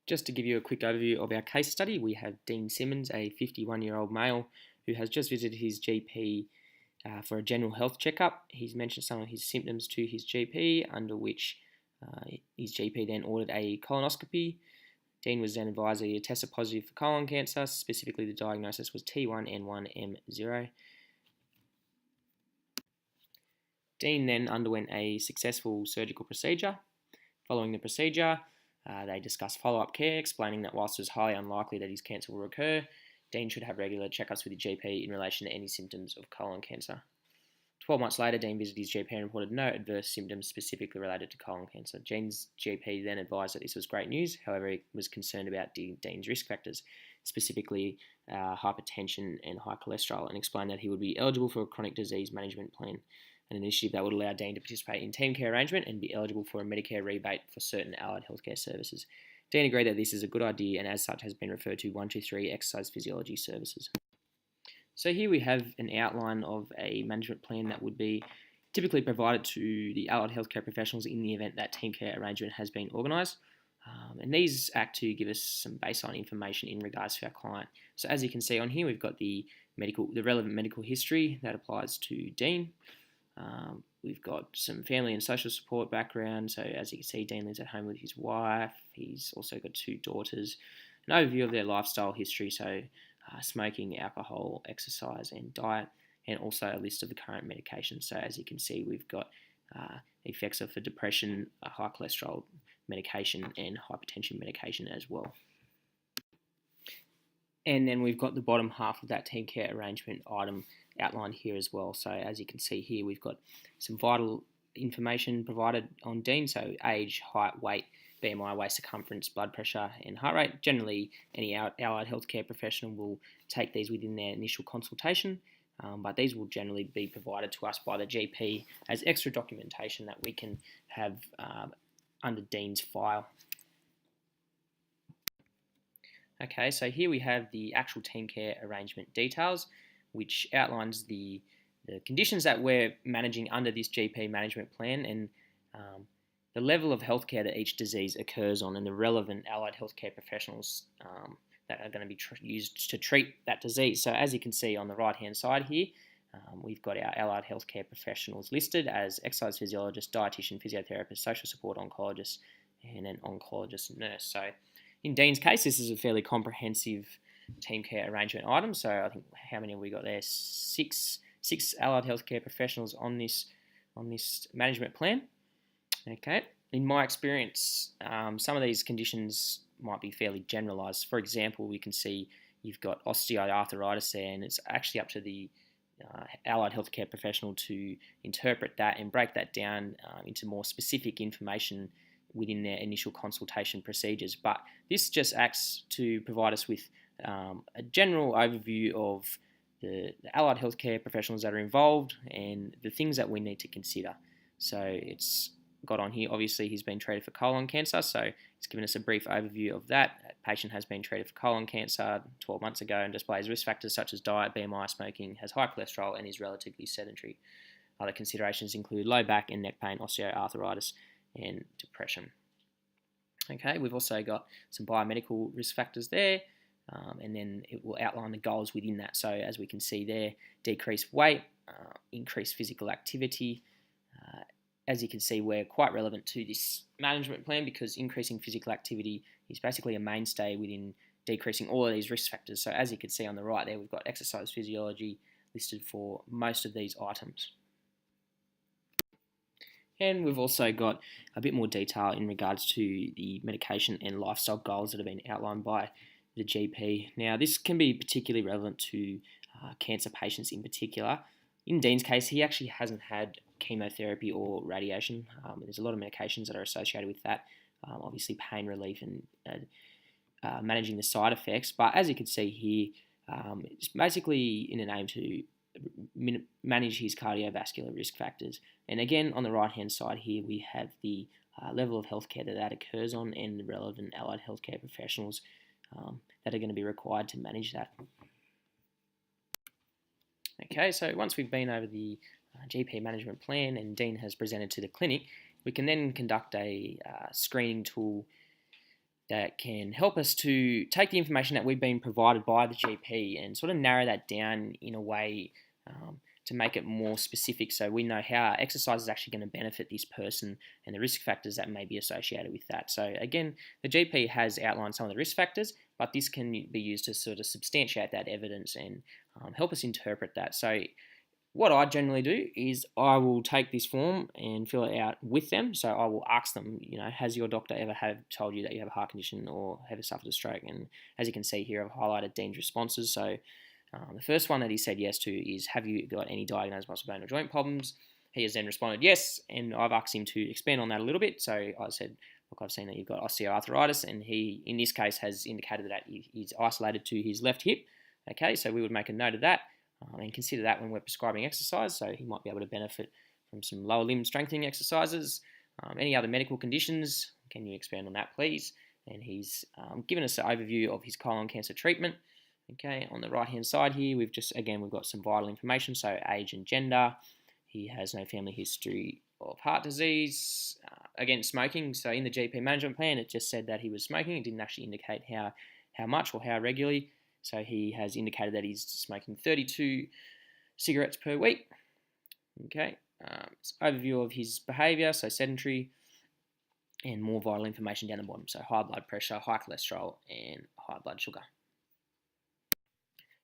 Just to give you a quick overview of our case study, we have Dean Simmons, a 51-year-old male who has just visited his GP for a general health checkup. He's mentioned some of his symptoms to his GP, under which his GP then ordered a colonoscopy. Dean was then advised that he had tested positive for colon cancer. Specifically, the diagnosis was T1N1M0. Dean then underwent a successful surgical procedure. Following the procedure, they discussed follow-up care, explaining that whilst it was highly unlikely that his cancer will recur, Dean should have regular checkups with his GP in relation to any symptoms of colon cancer. 12 months later, Dean visited his GP and reported no adverse symptoms specifically related to colon cancer. Dean's GP then advised that this was great news. However, he was concerned about Dean's risk factors, specifically hypertension and high cholesterol, and explained that he would be eligible for a chronic disease management plan, an initiative that would allow Dean to participate in team care arrangement and be eligible for a Medicare rebate for certain allied healthcare services. Dean agreed that this is a good idea and as such has been referred to 123 Exercise Physiology Services. So here we have an outline of a management plan that would be typically provided to the allied healthcare professionals in the event that team care arrangement has been organised. And these act to give us some baseline information in regards to our client. So as you can see on here, we've got the relevant medical history that applies to Dean. We've got some family and social support background. So as you can see, Dean lives at home with his wife. He's also got 2 daughters. An overview of their lifestyle history, so smoking, alcohol, exercise and diet, and also a list of the current medications. So as you can see, we've got effects for depression, high cholesterol medication and hypertension medication as well. And then we've got the bottom half of that team care arrangement item outlined here as well. So as you can see here, we've got some vital information provided on Dean. So age, height, weight, BMI, waist circumference, blood pressure and heart rate. Generally, any allied healthcare professional will take these within their initial consultation, but these will generally be provided to us by the GP as extra documentation that we can have under Dean's file. Okay, so here we have the actual team care arrangement details, which outlines the conditions that we're managing under this GP management plan and the level of healthcare that each disease occurs on and the relevant allied healthcare professionals that are going to be used to treat that disease. So as you can see on the right-hand side here, we've got our allied healthcare professionals listed as exercise physiologist, dietitian, physiotherapist, social support oncologist, and an oncologist nurse. So in Dean's case, this is a fairly comprehensive team care arrangement item. So I think how many have we got there? Six allied healthcare professionals on this management plan. Okay. In my experience, some of these conditions might be fairly generalised. For example, we can see you've got osteoarthritis there, and it's actually up to the allied healthcare professional to interpret that and break that down into more specific information within their initial consultation procedures. But this just acts to provide us with a general overview of the allied healthcare professionals that are involved and the things that we need to consider. So it's got on here, obviously he's been treated for colon cancer, so it's given us a brief overview of that. That patient has been treated for colon cancer 12 months ago and displays risk factors such as diet, BMI, smoking, has high cholesterol and is relatively sedentary. Other considerations include low back and neck pain, osteoarthritis and depression. Okay, we've also got some biomedical risk factors there, and then it will outline the goals within that. So as we can see there, decreased weight, increased physical activity. As you can see, we're quite relevant to this management plan because increasing physical activity is basically a mainstay within decreasing all of these risk factors. So as you can see on the right there, we've got exercise physiology listed for most of these items. And we've also got a bit more detail in regards to the medication and lifestyle goals that have been outlined by the GP. Now, this can be particularly relevant to cancer patients in particular. In Dean's case, he actually hasn't had chemotherapy or radiation. There's a lot of medications that are associated with that, obviously pain relief and managing the side effects. But as you can see here, it's basically in an aim to manage his cardiovascular risk factors. And again, on the right-hand side here, we have the level of healthcare that occurs on and the relevant allied healthcare professionals that are going to be required to manage that. Okay, so once we've been over the GP management plan and Dean has presented to the clinic, we can then conduct a screening tool that can help us to take the information that we've been provided by the GP and sort of narrow that down in a way to make it more specific, so we know how exercise is actually going to benefit this person and the risk factors that may be associated with that. So again, the GP has outlined some of the risk factors, but this can be used to sort of substantiate that evidence and help us interpret that. So what I generally do is I will take this form and fill it out with them. So I will ask them, has your doctor ever told you that you have a heart condition or have suffered a stroke? And as you can see here, I've highlighted Dean's responses. So the first one that he said yes to is, have you got any diagnosed muscle, bone or joint problems? He has then responded yes, and I've asked him to expand on that a little bit. So I said, look, I've seen that you've got osteoarthritis, and he, in this case, has indicated that he's isolated to his left hip. Okay, so we would make a note of that and consider that when we're prescribing exercise, so he might be able to benefit from some lower limb strengthening exercises. Any other medical conditions, can you expand on that, please? And he's given us an overview of his colon cancer treatment. Okay, on the right hand side here, we've got some vital information, so age and gender. He has no family history of heart disease. Again, smoking, so in the GP management plan, it just said that he was smoking. It didn't actually indicate how much or how regularly. So he has indicated that he's smoking 32 cigarettes per week. Okay, overview of his behaviour, so sedentary, and more vital information down the bottom, so high blood pressure, high cholesterol, and high blood sugar.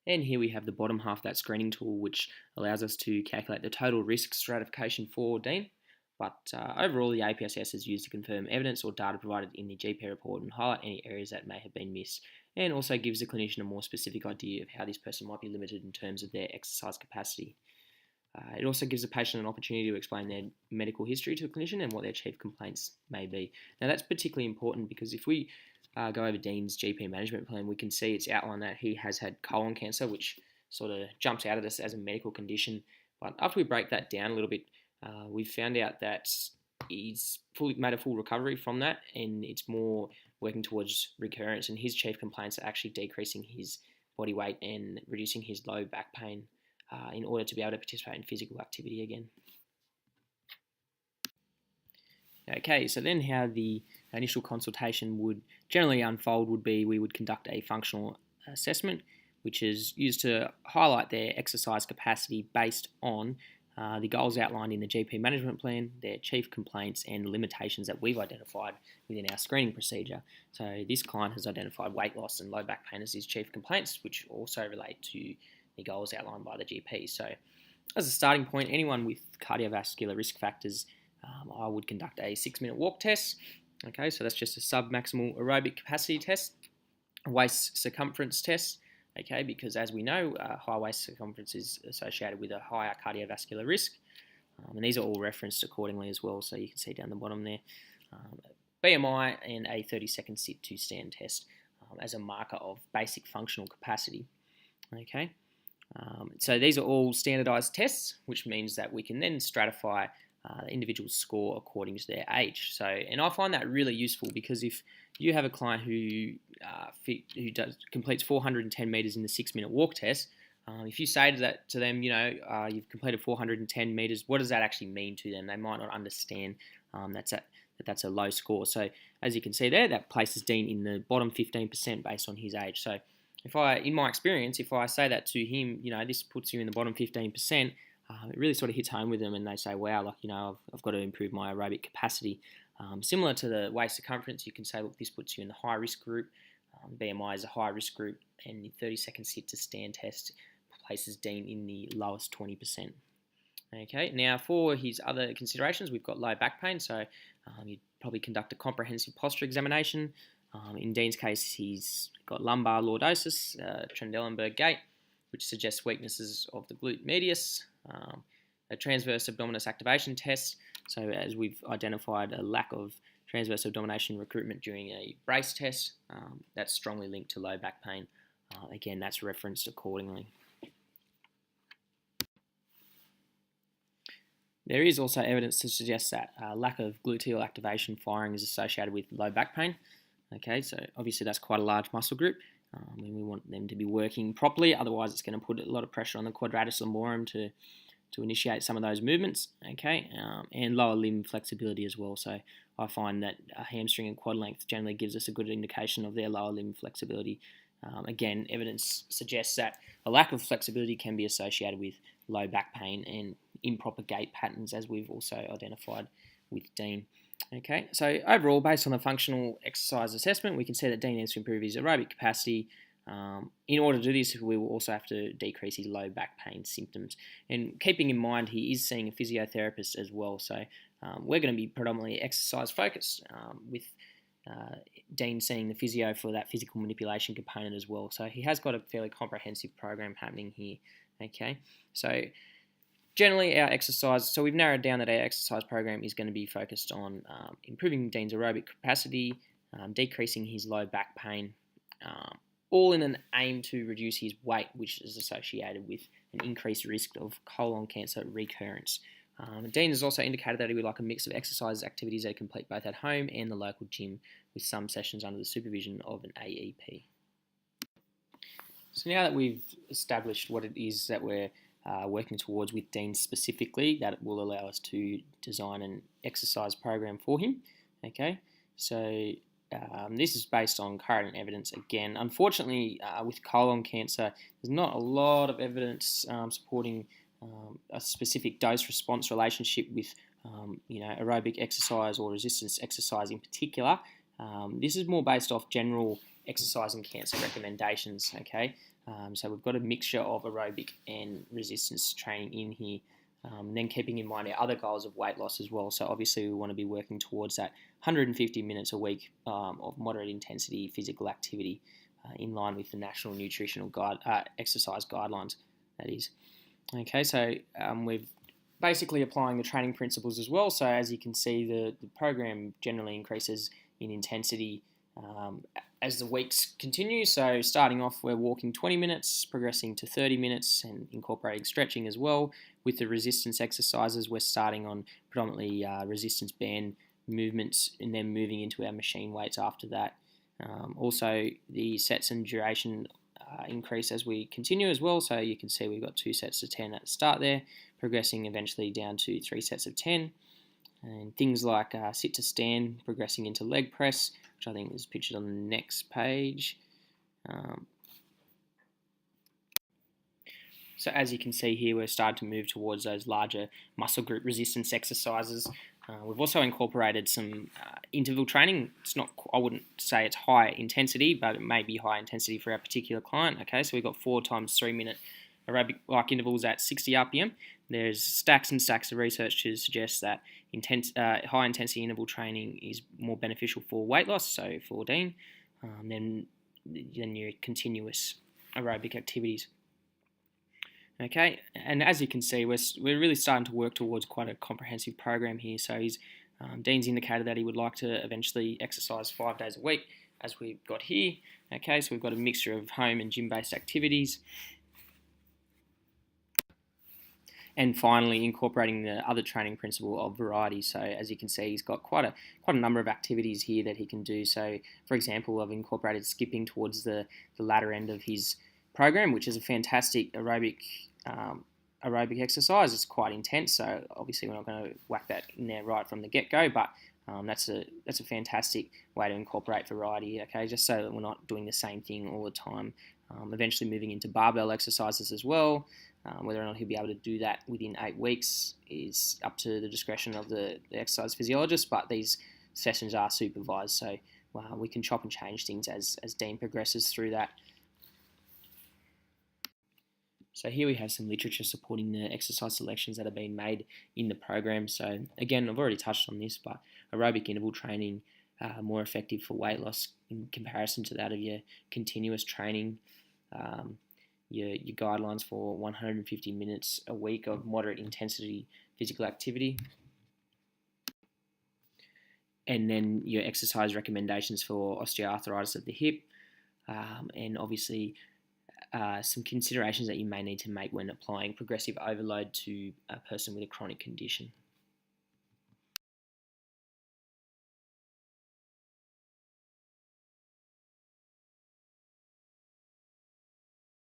And here we have the bottom half of that screening tool, which allows us to calculate the total risk stratification for Dean. But overall, the APSS is used to confirm evidence or data provided in the GP report and highlight any areas that may have been missed, and also gives the clinician a more specific idea of how this person might be limited in terms of their exercise capacity. It also gives the patient an opportunity to explain their medical history to a clinician and what their chief complaints may be. Now, that's particularly important because if we go over Dean's GP management plan, we can see it's outlined that he has had colon cancer, which sort of jumps out at us as a medical condition. But after we break that down a little bit, we've found out that he's made a full recovery from that, and it's more working towards recurrence, and his chief complaints are actually decreasing his body weight and reducing his low back pain in order to be able to participate in physical activity again. Okay, so then how the initial consultation would generally unfold would be we would conduct a functional assessment, which is used to highlight their exercise capacity based on the goals outlined in the GP management plan, their chief complaints, and limitations that we've identified within our screening procedure. So this client has identified weight loss and low back pain as his chief complaints, which also relate to the goals outlined by the GP. So as a starting point, anyone with cardiovascular risk factors, I would conduct a 6-minute walk test. Okay, so that's just a sub-maximal aerobic capacity test, a waist circumference test. Okay, because as we know, high waist circumference is associated with a higher cardiovascular risk, and these are all referenced accordingly as well. So you can see down the bottom there, BMI and a 30-second sit to stand test as a marker of basic functional capacity. Okay. So these are all standardized tests, which means that we can then stratify the individual's score according to their age. So, and I find that really useful because if you have a client who completes 410 meters in the 6-minute walk test, if you say to them, you've completed 410 meters, what does that actually mean to them? They might not understand that's a low score. So as you can see there, that places Dean in the bottom 15% based on his age. So in my experience, if I say that to him, this puts you in the bottom 15%, it really sort of hits home with them, and they say, wow, I've got to improve my aerobic capacity. Similar to the waist circumference, you can say, look, this puts you in the high risk group. BMI is a high risk group, and the 30-second sit to stand test places Dean in the lowest 20%. Okay, now for his other considerations, we've got low back pain, so you'd probably conduct a comprehensive posture examination. In Dean's case, he's got lumbar lordosis, Trendelenburg gait, which suggests weaknesses of the glute medius, a transverse abdominis activation test. So as we've identified a lack of transverse abdomination recruitment during a brace test, that's strongly linked to low back pain. Again, that's referenced accordingly. There is also evidence to suggest that lack of gluteal activation firing is associated with low back pain. Okay, so obviously that's quite a large muscle group, and we want them to be working properly. Otherwise, it's going to put a lot of pressure on the quadratus lumborum to to initiate some of those movements, okay, and lower limb flexibility as well. So I find that hamstring and quad length generally gives us a good indication of their lower limb flexibility. Again, evidence suggests that a lack of flexibility can be associated with low back pain and improper gait patterns, as we've also identified with Dean. Okay, so overall, based on the functional exercise assessment, we can see that Dean needs to improve his aerobic capacity. In order to do this, we will also have to decrease his low back pain symptoms. And keeping in mind, he is seeing a physiotherapist as well, so we're going to be predominantly exercise focused with Dean seeing the physio for that physical manipulation component as well. So he has got a fairly comprehensive program happening here. Okay, so generally our exercise, so we've narrowed down that our exercise program is going to be focused on improving Dean's aerobic capacity, decreasing his low back pain, all in an aim to reduce his weight, which is associated with an increased risk of colon cancer recurrence. Dean has also indicated that he would like a mix of exercise activities that are complete both at home and the local gym, with some sessions under the supervision of an AEP. So now that we've established what it is that we're working towards with Dean specifically, that will allow us to design an exercise program for him. Okay, so this is based on current evidence again. Unfortunately, with colon cancer, there's not a lot of evidence supporting a specific dose-response relationship with aerobic exercise or resistance exercise in particular. This is more based off general exercise and cancer recommendations. Okay, so we've got a mixture of aerobic and resistance training in here. Then keeping in mind our other goals of weight loss as well. So obviously we want to be working towards that 150 minutes a week of moderate intensity physical activity in line with the National Nutritional Exercise Guidelines, that is. Okay, so we're basically applying the training principles as well. So as you can see, the program generally increases in intensity as the weeks continue. So starting off, we're walking 20 minutes, progressing to 30 minutes and incorporating stretching as well. With the resistance exercises, we're starting on predominantly resistance band movements and then moving into our machine weights after that. Also, the sets and duration increase as we continue as well. So you can see we've got 2 sets of 10 at the start there, progressing eventually down to 3 sets of 10. And things like sit to stand, progressing into leg press, which I think is pictured on the next page. So as you can see here, we're starting to move towards those larger muscle group resistance exercises. We've also incorporated some interval training. It's not, I wouldn't say it's high intensity, but it may be high intensity for our particular client. Okay, so we've got 4 times 3 minute aerobic-like intervals at 60 RPM. There's stacks and stacks of research to suggest that high intensity interval training is more beneficial for weight loss, so for Dean, than your continuous aerobic activities. Okay, and as you can see, we're really starting to work towards quite a comprehensive program here. So Dean's indicated that he would like to eventually exercise 5 days a week, as we've got here. Okay, so we've got a mixture of home and gym-based activities. And finally, incorporating the other training principle of variety. So as you can see, he's got quite a number of activities here that he can do. So for example, I've incorporated skipping towards the latter end of his program, which is a fantastic aerobic exercise. It's quite intense, so obviously we're not going to whack that in there right from the get-go, but that's a fantastic way to incorporate variety, okay, just so that we're not doing the same thing all the time. Eventually moving into barbell exercises as well. Whether or not he'll be able to do that within 8 weeks is up to the discretion of the exercise physiologist, but these sessions are supervised, so we can chop and change things as Dean progresses through that. So here we have some literature supporting the exercise selections that have been made in the program. So again, I've already touched on this, but aerobic interval training more effective for weight loss in comparison to that of your continuous training. Your guidelines for 150 minutes a week of moderate intensity physical activity. And then your exercise recommendations for osteoarthritis of the hip, and obviously some considerations that you may need to make when applying progressive overload to a person with a chronic condition.